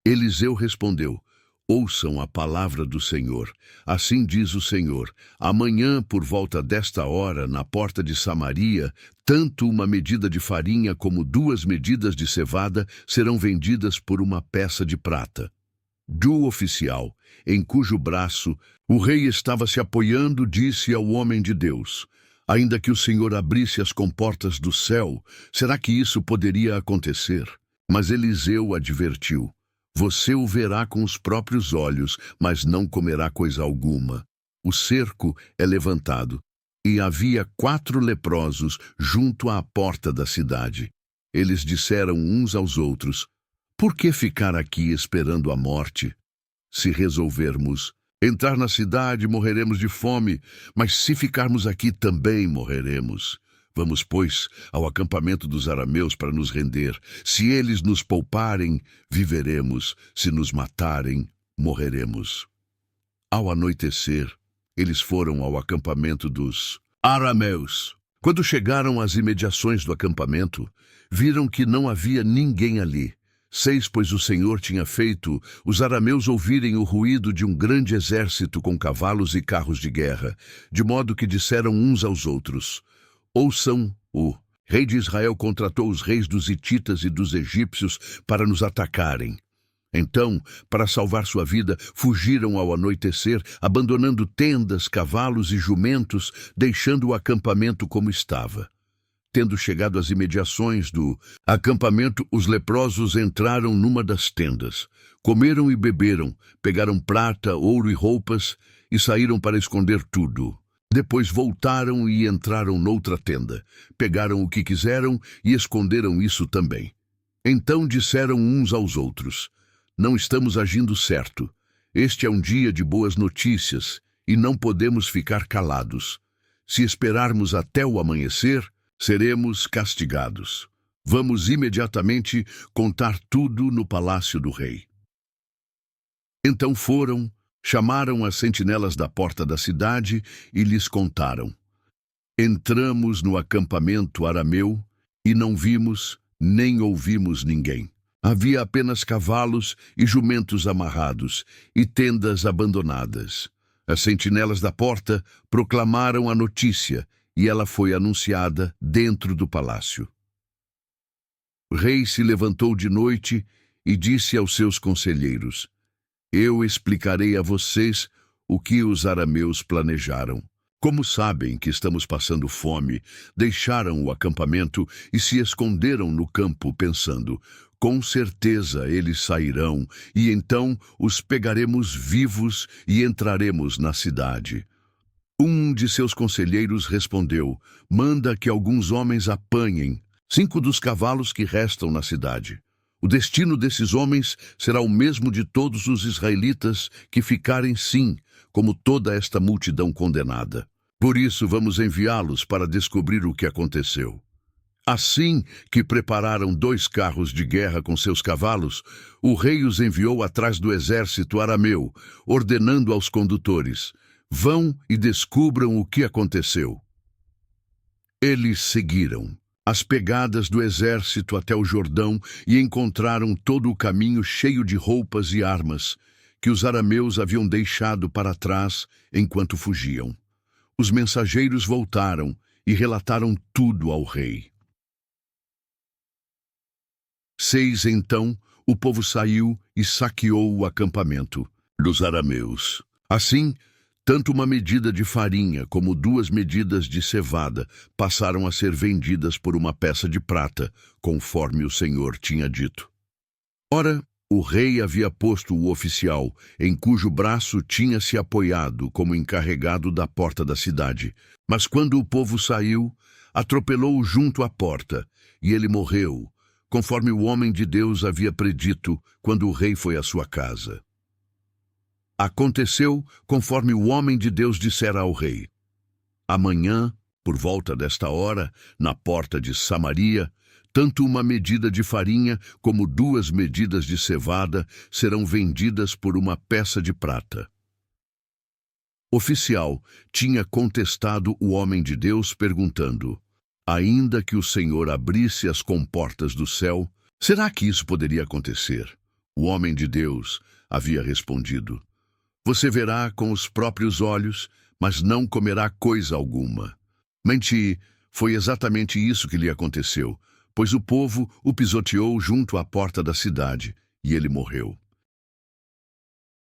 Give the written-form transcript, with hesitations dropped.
Eliseu respondeu: ouçam a palavra do Senhor. Assim diz o Senhor: amanhã, por volta desta hora, na porta de Samaria, tanto uma medida de farinha como 2 medidas de cevada serão vendidas por uma peça de prata. Do oficial, em cujo braço o rei estava se apoiando, disse ao homem de Deus: ainda que o Senhor abrisse as comportas do céu, será que isso poderia acontecer? Mas Eliseu advertiu: você o verá com os próprios olhos, mas não comerá coisa alguma. O cerco é levantado, e havia 4 leprosos junto à porta da cidade. Eles disseram uns aos outros: por que ficar aqui esperando a morte? Se resolvermos entrar na cidade, morreremos de fome, mas se ficarmos aqui também morreremos. Vamos, pois, ao acampamento dos arameus para nos render. Se eles nos pouparem, viveremos. Se nos matarem, morreremos. Ao anoitecer, eles foram ao acampamento dos arameus. Quando chegaram às imediações do acampamento, viram que não havia ninguém ali. Pois o Senhor tinha feito os arameus ouvirem o ruído de um grande exército com cavalos e carros de guerra, de modo que disseram uns aos outros: ouçam, o rei de Israel contratou os reis dos hititas e dos egípcios para nos atacarem. Então, para salvar sua vida, fugiram ao anoitecer, abandonando tendas, cavalos e jumentos, deixando o acampamento como estava. Tendo chegado às imediações do acampamento, os leprosos entraram numa das tendas. Comeram e beberam, pegaram prata, ouro e roupas e saíram para esconder tudo. Depois voltaram e entraram noutra tenda. Pegaram o que quiseram e esconderam isso também. Então disseram uns aos outros: não estamos agindo certo. Este é um dia de boas notícias e não podemos ficar calados. Se esperarmos até o amanhecer, seremos castigados. Vamos imediatamente contar tudo no palácio do rei. Então foram, chamaram as sentinelas da porta da cidade e lhes contaram: entramos no acampamento arameu e não vimos nem ouvimos ninguém. Havia apenas cavalos e jumentos amarrados e tendas abandonadas. As sentinelas da porta proclamaram a notícia e ela foi anunciada dentro do palácio. O rei se levantou de noite e disse aos seus conselheiros: eu explicarei a vocês o que os arameus planejaram. Como sabem que estamos passando fome, deixaram o acampamento e se esconderam no campo, pensando: com certeza eles sairão, e então os pegaremos vivos e entraremos na cidade. Um de seus conselheiros respondeu: manda que alguns homens apanhem 5 dos cavalos que restam na cidade. O destino desses homens será o mesmo de todos os israelitas que ficarem, sim, como toda esta multidão condenada. Por isso vamos enviá-los para descobrir o que aconteceu. Assim que prepararam 2 carros de guerra com seus cavalos, o rei os enviou atrás do exército arameu, ordenando aos condutores: vão e descubram o que aconteceu. Eles seguiram as pegadas do exército até o Jordão e encontraram todo o caminho cheio de roupas e armas que os arameus haviam deixado para trás enquanto fugiam. Os mensageiros voltaram e relataram tudo ao rei. Então o povo saiu e saqueou o acampamento dos arameus. Assim, tanto uma medida de farinha como 2 medidas de cevada passaram a ser vendidas por uma peça de prata, conforme o Senhor tinha dito. Ora, o rei havia posto o oficial, em cujo braço tinha se apoiado como encarregado da porta da cidade. Mas quando o povo saiu, atropelou-o junto à porta, e ele morreu, conforme o homem de Deus havia predito quando o rei foi à sua casa. Aconteceu conforme o homem de Deus dissera ao rei: amanhã, por volta desta hora, na porta de Samaria, tanto uma medida de farinha como 2 medidas de cevada serão vendidas por uma peça de prata. O oficial tinha contestado o homem de Deus, perguntando: ainda que o Senhor abrisse as comportas do céu, será que isso poderia acontecer? O homem de Deus havia respondido: Você verá com os próprios olhos, mas não comerá coisa alguma. Menti, foi exatamente isso que lhe aconteceu, pois o povo o pisoteou junto à porta da cidade, e ele morreu.